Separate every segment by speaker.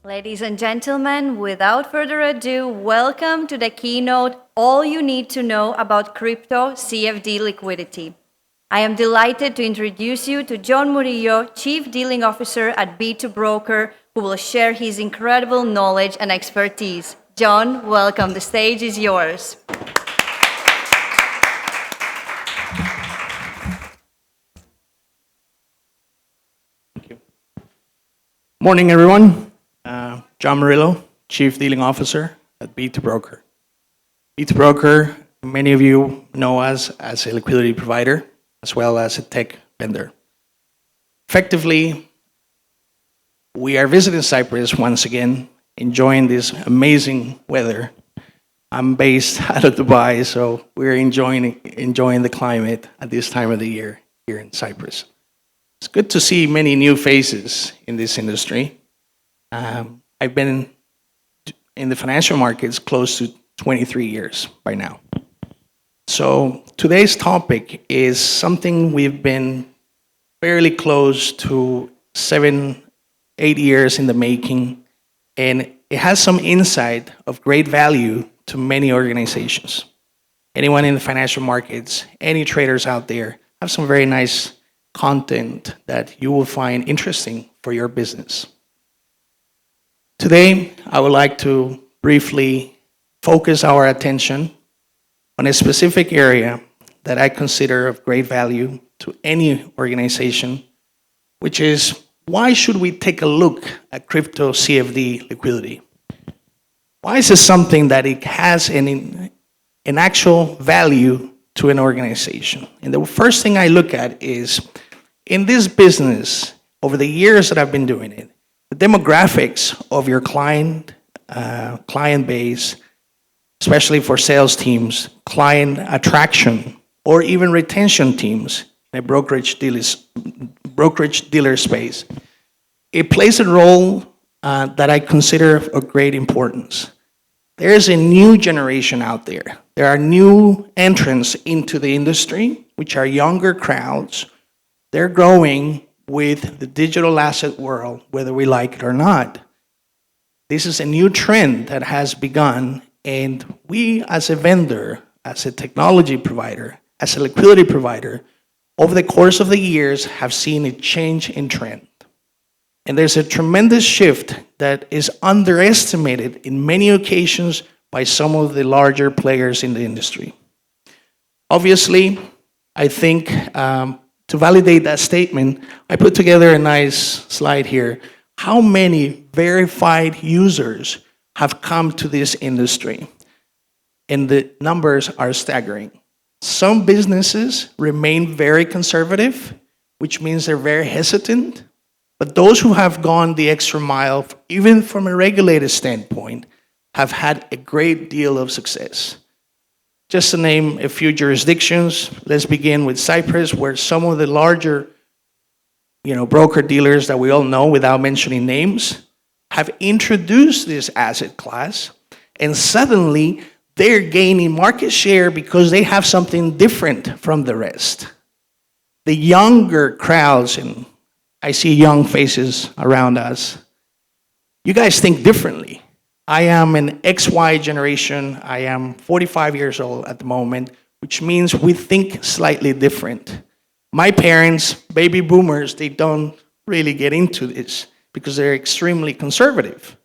Speaker 1: Ladies and gentlemen, without further ado, welcome to the keynote, All You Need to Know About Crypto CFD Liquidity. I am delighted to introduce you to John Murillo, Chief Dealing Officer at B2Broker, who will share his incredible knowledge and expertise. John, welcome. The stage is yours.
Speaker 2: Morning, everyone. John Murillo, Chief Dealing Officer at B2Broker. B2Broker, many of you know us as a liquidity provider as well as a tech vendor. Effectively, we are visiting Cyprus once again, enjoying this amazing weather. I'm based out of Dubai, so we're enjoying the climate at this time of the year here in Cyprus. It's good to see many new faces in this industry. I've been in the financial markets close to 23 years by now. So today's topic is something we've been fairly close to 7, 8 years in the making, and it has some insight of great value to many organizations. Anyone in the financial markets, any traders out there, have some very nice content that you will find interesting for your business. Today, I would like to briefly focus our attention on a specific area that I consider of great value to any organization, which is why should we take a look at crypto CFD liquidity? Why is this something that it has an actual value to an organization? And the first thing I look at is, in this business, over the years that I've been doing it, the demographics of your client base, especially for sales teams, client attraction, or even retention teams in a brokerage dealer space, it plays a role that I consider of great importance. There is a new generation out there. There are new entrants into the industry, which are younger crowds. They're growing with the digital asset world, whether we like it or not. This is a new trend that has begun, and we as a vendor, as a technology provider, as a liquidity provider, over the course of the years have seen a change in trend. And there's a tremendous shift that is underestimated in many occasions by some of the larger players in the industry. Obviously, I think to validate that statement, I put together a nice slide here. How many verified users have come to this industry? And the numbers are staggering. Some businesses remain very conservative, which means they're very hesitant. But those who have gone the extra mile, even from a regulated standpoint, have had a great deal of success. Just to name a few jurisdictions, let's begin with Cyprus, where some of the larger broker dealers that we all know, without mentioning names, have introduced this asset class, and suddenly they're gaining market share because they have something different from the rest. The younger crowds, and I see young faces around us, you guys think differently. I am an XY generation. I am 45 years old at the moment, which means we think slightly different. My parents, baby boomers, they don't really get into this because they're extremely conservative.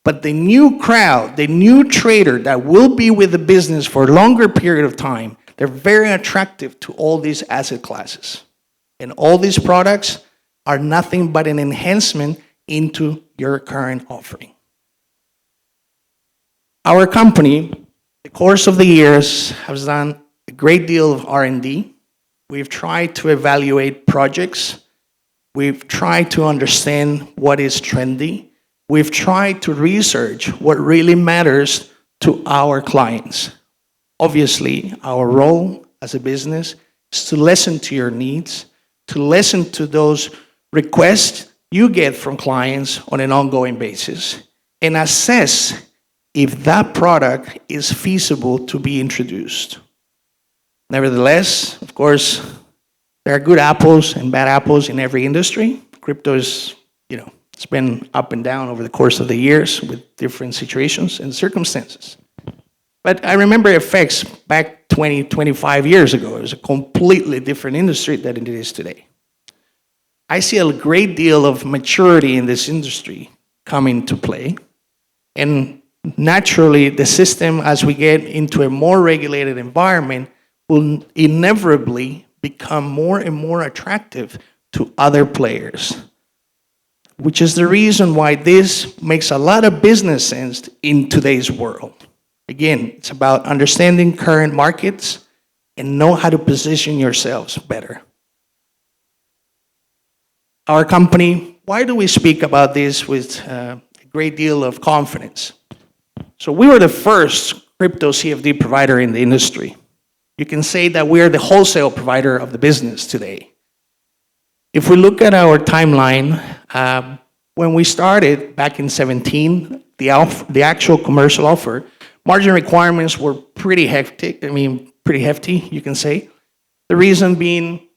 Speaker 2: But the new crowd, the new trader that will be with the business for a longer period of time, they're very attractive to all these asset classes. And all these products are nothing but an enhancement into your current offering. Our company, the course of the years, has done a great deal of R&D. We've tried to evaluate projects. We've tried to understand what is trendy. We've tried to research what really matters to our clients. Obviously, our role as a business is to listen to your needs, to listen to those requests you get from clients on an ongoing basis, and assess if that product is feasible to be introduced. Nevertheless, of course, there are good apples and bad apples in every industry. Crypto is, It's been up and down over the course of the years with different situations and circumstances. But I remember FX back 20, 25 years ago. It was a completely different industry than it is today. I see a great deal of maturity in this industry coming to play. And naturally, the system, as we get into a more regulated environment, will inevitably become more and more attractive to other players, which is the reason why this makes a lot of business sense in today's world. Again, it's about understanding current markets and know how to position yourselves better. Our company, why do we speak about this with a great deal of confidence? So we were the first crypto CFD provider in the industry. You can say that we are the wholesale provider of the business today. If we look at our timeline, when we started back in 17, the actual commercial offer, margin requirements were pretty hefty, you can say. The reason being,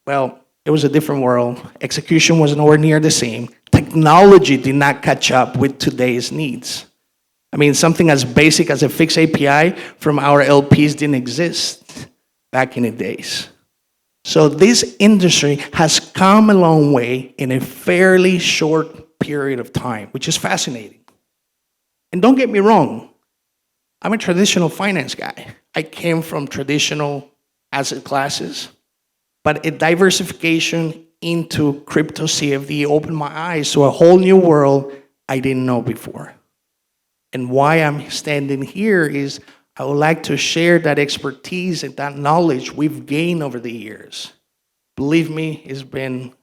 Speaker 2: well, it was a different world. Execution was nowhere near the same. Technology did not catch up with today's needs. I mean, something as basic as a fixed API from our LPs didn't exist back in the days. So this industry has come a long way in a fairly short period of time, which is fascinating. And don't get me wrong, I'm a traditional finance guy. I came from traditional asset classes, but a diversification into crypto CFD opened my eyes to a whole new world I didn't know before. And why I'm standing here is I would like to share that expertise and that knowledge we've gained over the years. Believe me, it's been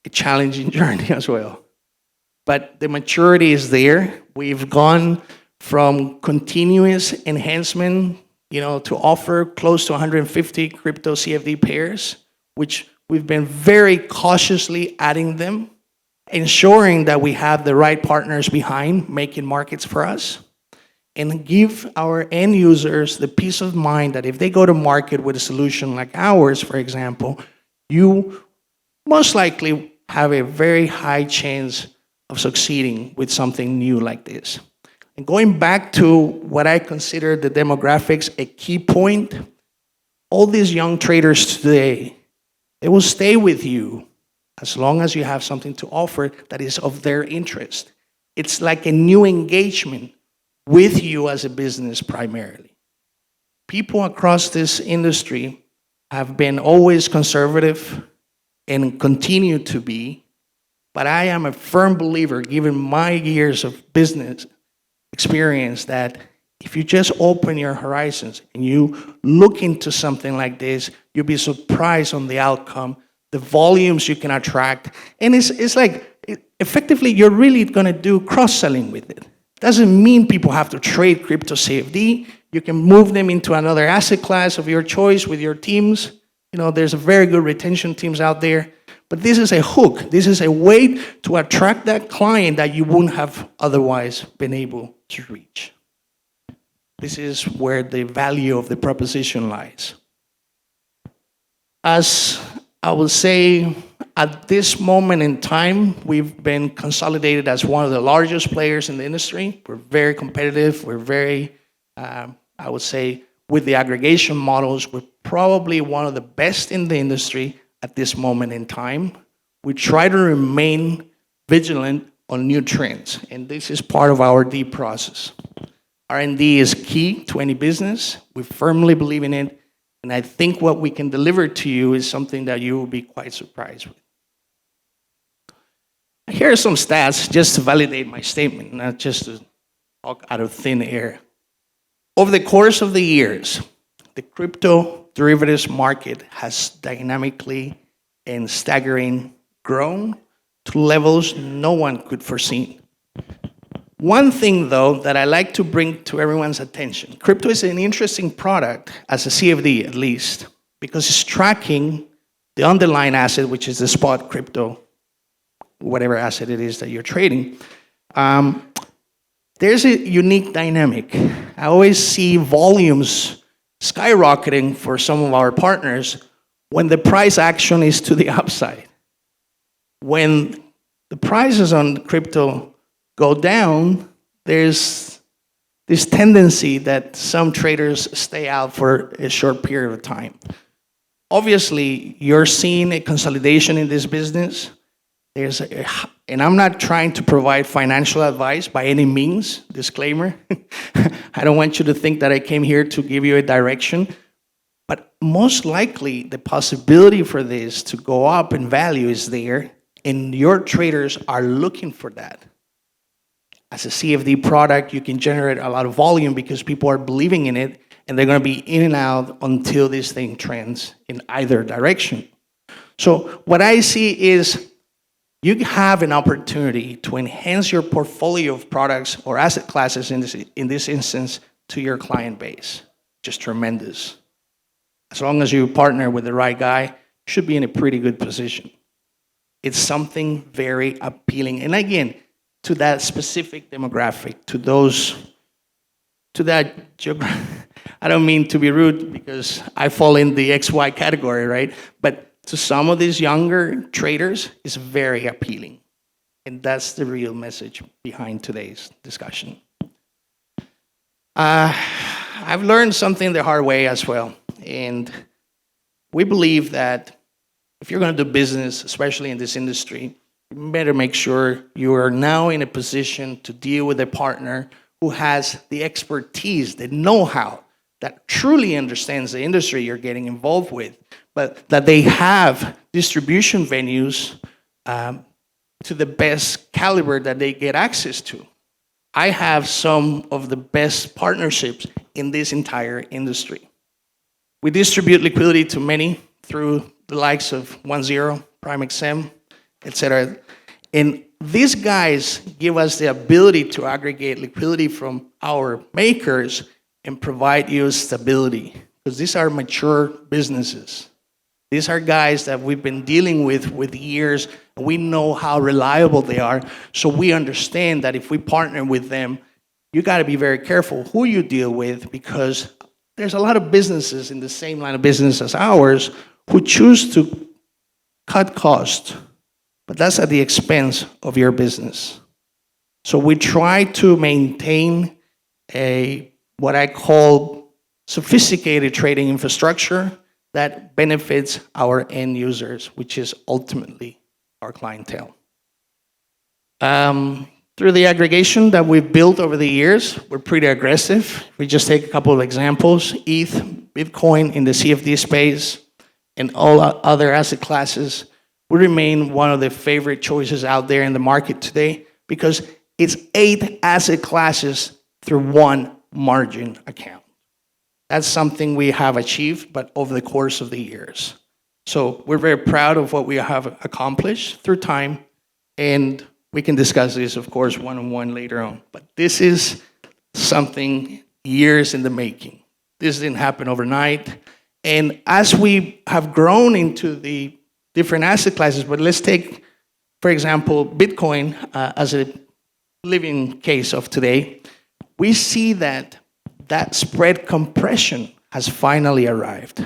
Speaker 2: a challenging journey as well. But the maturity is there. We've gone from continuous enhancement, to offer close to 150 crypto CFD pairs, which we've been very cautiously adding them, ensuring that we have the right partners behind making markets for us, and give our end users the peace of mind that if they go to market with a solution like ours, for example, you most likely have a very high chance of succeeding with something new like this. And going back to what I consider the demographics, a key point, all these young traders today, they will stay with you as long as you have something to offer that is of their interest. It's like a new engagement with you as a business primarily. People across this industry have been always conservative and continue to be, but I am a firm believer, given my years of business experience, that if you just open your horizons and you look into something like this, you'll be surprised on the outcome, the volumes you can attract, and it's like, effectively, you're really gonna do cross-selling with it. Doesn't mean people have to trade crypto CFD. You can move them into another asset class of your choice with your teams. There's a very good retention teams out there. But this is a hook. This is a way to attract that client that you wouldn't have otherwise been able to reach. This is where the value of the proposition lies. As I will say, at this moment in time, we've been consolidated as one of the largest players in the industry. We're very competitive. We're very, I would say, with the aggregation models, we're probably one of the best in the industry at this moment in time. We try to remain vigilant on new trends, and this is part of our D process. R&D is key to any business. We firmly believe in it, and I think what we can deliver to you is something that you will be quite surprised with. Here are some stats just to validate my statement, not just to talk out of thin air. Over the course of the years, the crypto derivatives market has dynamically and staggering grown to levels no one could foresee. One thing, though, that I like to bring to everyone's attention, crypto is an interesting product, as a CFD at least, because it's tracking the underlying asset, which is the spot crypto, whatever asset it is that you're trading. There's a unique dynamic. I always see volumes skyrocketing for some of our partners when the price action is to the upside. When the prices on crypto go down, there's this tendency that some traders stay out for a short period of time. Obviously, you're seeing a consolidation in this business. And I'm not trying to provide financial advice by any means, disclaimer. I don't want you to think that I came here to give you a direction. But most likely, the possibility for this to go up in value is there, and your traders are looking for that. As a CFD product, you can generate a lot of volume because people are believing in it, and they're going to be in and out until this thing trends in either direction. So what I see is you have an opportunity to enhance your portfolio of products or asset classes in this instance to your client base. Just tremendous. As long as you partner with the right guy, you should be in a pretty good position. It's something very appealing. And again, to that specific demographic, to that I don't mean to be rude because I fall in the XY category, right? But to some of these younger traders, it's very appealing. And that's the real message behind today's discussion. I've learned something the hard way as well. And we believe that if you're going to do business, especially in this industry, you better make sure you are now in a position to deal with a partner who has the expertise, the know-how, that truly understands the industry you're getting involved with, but that they have distribution venues to the best caliber that they get access to. I have some of the best partnerships in this entire industry. We distribute liquidity to many through the likes of 10, PrimeXM, etc. And these guys give us the ability to aggregate liquidity from our makers and provide you stability, because these are mature businesses. These are guys that we've been dealing with years, and we know how reliable they are. So we understand that if we partner with them, you got to be very careful who you deal with, because there's a lot of businesses in the same line of business as ours who choose to cut costs, but that's at the expense of your business. So we try to maintain what I call sophisticated trading infrastructure that benefits our end users, which is ultimately our clientele. Through the aggregation that we've built over the years, we're pretty aggressive. We just take a couple of examples: ETH, Bitcoin in the CFD space, and all other asset classes. We remain one of the favorite choices out there in the market today because it's 8 asset classes through one margin account. That's something we have achieved, but over the course of the years. So we're very proud of what we have accomplished through time, and we can discuss this, of course, one-on-one later on. But this is something years in the making. This didn't happen overnight. And as we have grown into the different asset classes, but let's take, for example, Bitcoin as a living case of today, we see that spread compression has finally arrived.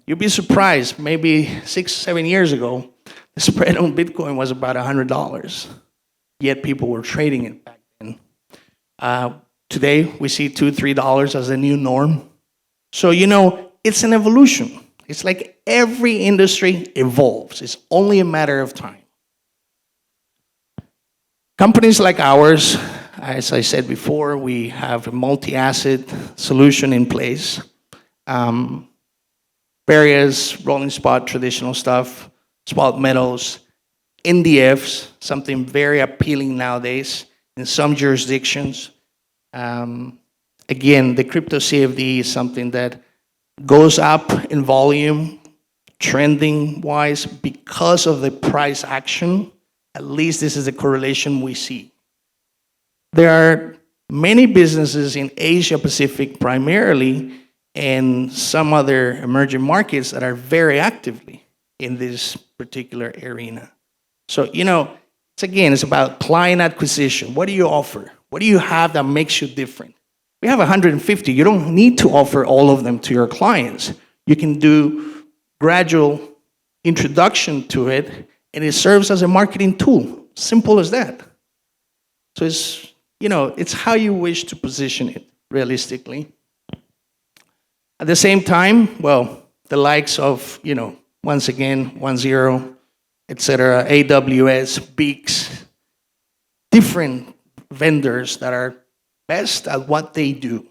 Speaker 2: You'd be surprised, maybe 6-7 years ago, the spread on Bitcoin was about $100, yet people were trading it back then. Today, we see $2-3 as the new norm. So, it's an evolution. It's like every industry evolves. It's only a matter of time. Companies like ours, as I said before, we have a multi-asset solution in place. Various rolling spot, traditional stuff, spot metals, NDFs, something very appealing nowadays in some jurisdictions. Again, the crypto CFD is something that goes up in volume, trending-wise, because of the price action. At least this is the correlation we see. There are many businesses in Asia Pacific primarily, and some other emerging markets that are very actively in this particular arena. So, it's about client acquisition. What do you offer? What do you have that makes you different? We have 150. You don't need to offer all of them to your clients. You can do gradual introduction to it, and it serves as a marketing tool. Simple as that. So it's how you wish to position it realistically. At the same time, well, the likes of, once again, 10, etc., AWS, Beaks, different vendors that are best at what they do.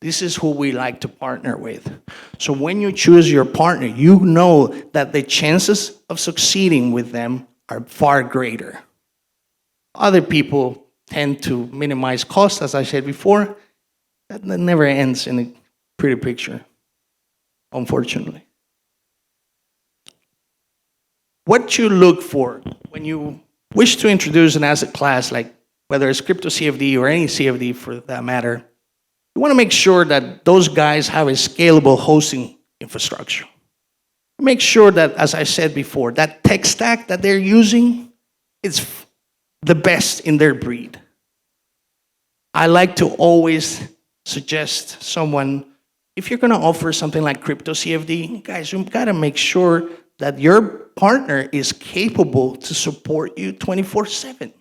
Speaker 2: This is who we like to partner with. So when you choose your partner, you know that the chances of succeeding with them are far greater. Other people tend to minimize costs, as I said before. That never ends in a pretty picture, unfortunately. What you look for when you wish to introduce an asset class, like whether it's crypto CFD or any CFD for that matter, you want to make sure that those guys have a scalable hosting infrastructure. Make sure that, as I said before, that tech stack that they're using is the best in their breed. I like to always suggest someone, if you're going to offer something like crypto CFD, guys, you've got to make sure that your partner is capable to support you 24/7.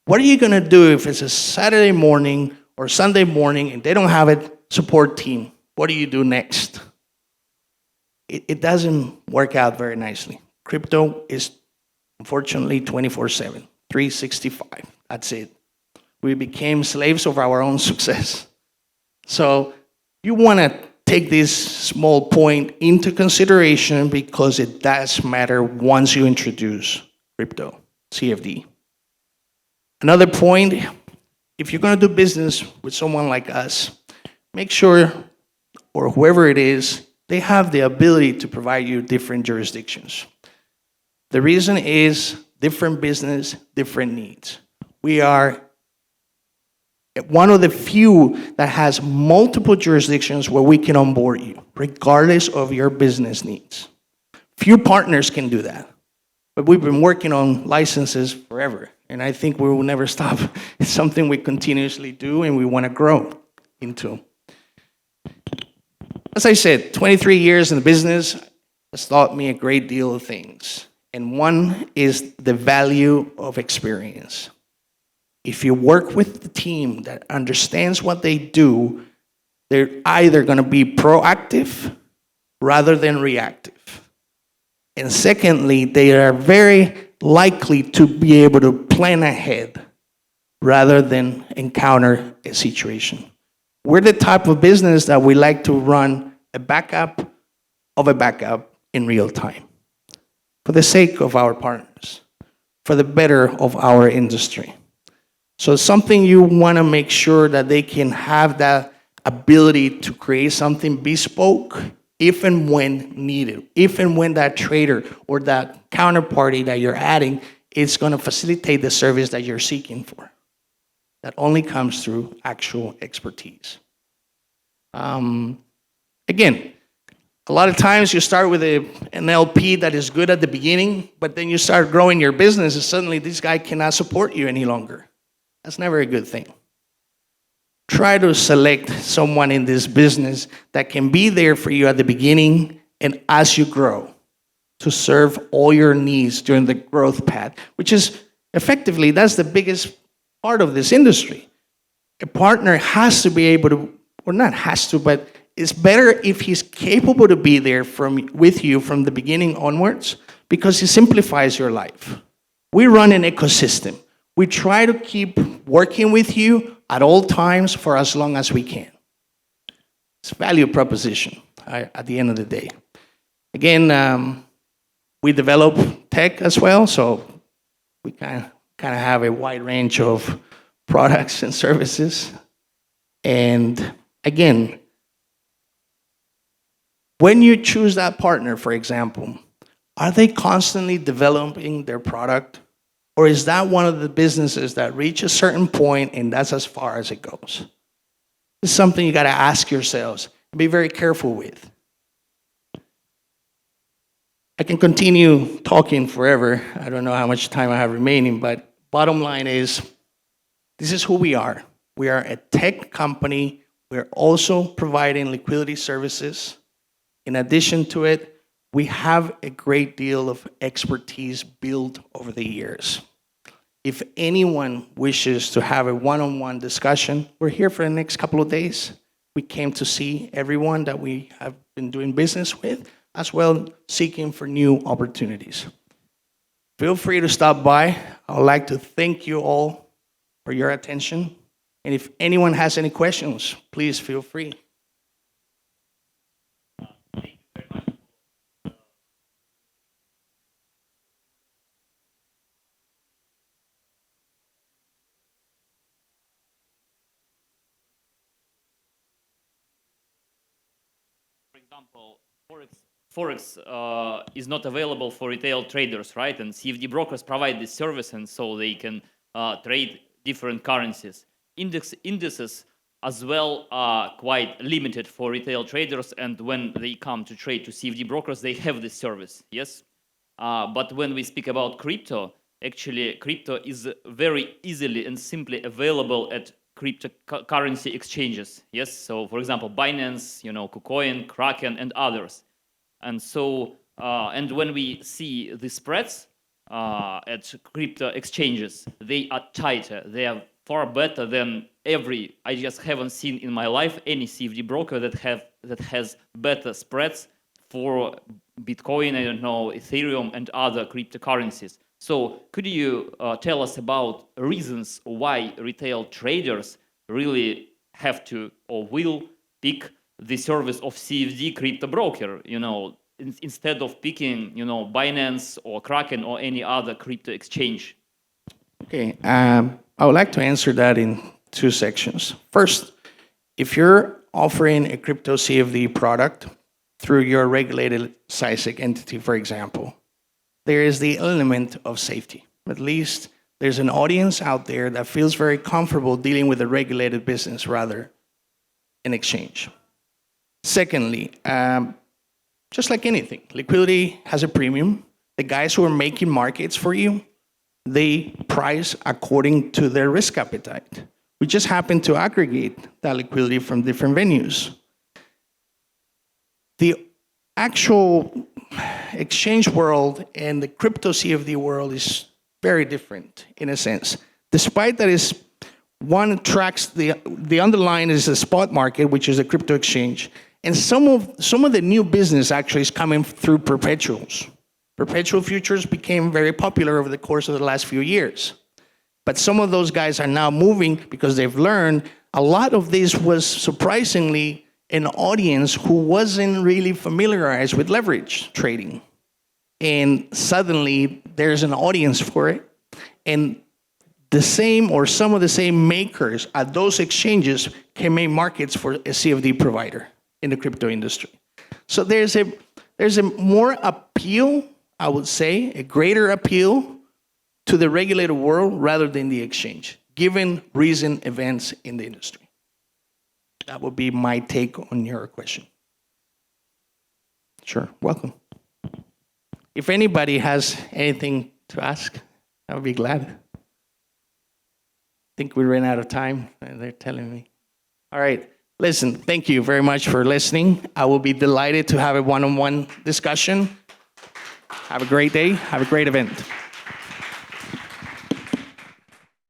Speaker 2: What are you going to do if it's a Saturday morning or Sunday morning and they don't have a support team? What do you do next? It doesn't work out very nicely. Crypto is, unfortunately, 24/7, 365. That's it. We became slaves of our own success. So you want to take this small point into consideration because it does matter once you introduce crypto, CFD. Another point, if you're going to do business with someone like us, make sure, or whoever it is, they have the ability to provide you different jurisdictions. The reason is different business, different needs. We are one of the few that has multiple jurisdictions where we can onboard you, regardless of your business needs. Few partners can do that, but we've been working on licenses forever, and I think we will never stop. It's something we continuously do and we want to grow into. As I said, 23 years in the business has taught me a great deal of things, and one is the value of experience. If you work with the team that understands what they do, they're either going to be proactive rather than reactive. And secondly, they are very likely to be able to plan ahead rather than encounter a situation. We're the type of business that we like to run a backup of a backup in real time for the sake of our partners, for the better of our industry. So it's something you want to make sure that they can have that ability to create something bespoke if and when needed, if and when that trader or that counterparty that you're adding is going to facilitate the service that you're seeking for. That only comes through actual expertise. Again, a lot of times you start with an LP that is good at the beginning, but then you start growing your business and suddenly this guy cannot support you any longer. That's never a good thing. Try to select someone in this business that can be there for you at the beginning and as you grow to serve all your needs during the growth path, which is effectively, that's the biggest part of this industry. A partner has to be able to, or not has to, but it's better if he's capable to be there with you from the beginning onwards because he simplifies your life. We run an ecosystem. We try to keep working with you at all times for as long as we can. It's a value proposition at the end of the day. Again, we develop tech as well, so we kind of have a wide range of products and services. And again, when you choose that partner, for example, are they constantly developing their product? Or is that one of the businesses that reach a certain point and that's as far as it goes? It's something you got to ask yourselves and be very careful with. I can continue talking forever. I don't know how much time I have remaining, but bottom line is, this is who we are. We are a tech company. We're also providing liquidity services. In addition to it, we have a great deal of expertise built over the years. If anyone wishes to have a one-on-one discussion, we're here for the next couple of days. We came to see everyone that we have been doing business with, as well seeking for new opportunities. Feel free to stop by. I would like to thank you all for your attention. And if anyone has any questions, please feel free.
Speaker 3: For example, Forex is not available for retail traders, right? And CFD brokers provide this service, and so they can trade different currencies. Indices as well are quite limited for retail traders, and when they come to trade to CFD brokers, they have this service, yes? But when we speak about crypto, actually crypto is very easily and simply available at cryptocurrency exchanges, yes? So for example, Binance, KuCoin, Kraken, and others. And so, and when we see the spreads at crypto exchanges, they are tighter. They are far better than I just haven't seen in my life any CFD broker that has better spreads for Bitcoin, I don't know, Ethereum, and other cryptocurrencies. So could you tell us about reasons why retail traders really have to or will pick the service of CFD crypto broker, instead of picking, Binance or Kraken or any other crypto exchange?
Speaker 2: Okay, I would like to answer that in two sections. First, if you're offering a crypto CFD product through your regulated SISEC entity, for example, there is the element of safety. At least there's an audience out there that feels very comfortable dealing with a regulated business rather an exchange. Secondly, just like anything, liquidity has a premium. The guys who are making markets for you, they price according to their risk appetite. We just happen to aggregate that liquidity from different venues. The actual exchange world and the crypto CFD world is very different in a sense. Despite that is one tracks the underlying is the spot market, which is a crypto exchange, and some of the new business actually is coming through perpetuals. Perpetual futures became very popular over the course of the last few years. But some of those guys are now moving because they've learned a lot of this was surprisingly an audience who wasn't really familiarized with leverage trading. And suddenly there's an audience for it. And the same or some of the same makers at those exchanges can make markets for a CFD provider in the crypto industry. So there's a more appeal, I would say, a greater appeal to the regulated world rather than the exchange, given recent events in the industry. That would be my take on your question. Sure, welcome. If anybody has anything to ask, I would be glad. I think we ran out of time, they're telling me. All right, listen, thank you very much for listening. I will be delighted to have a one-on-one discussion. Have a great day, have a great event.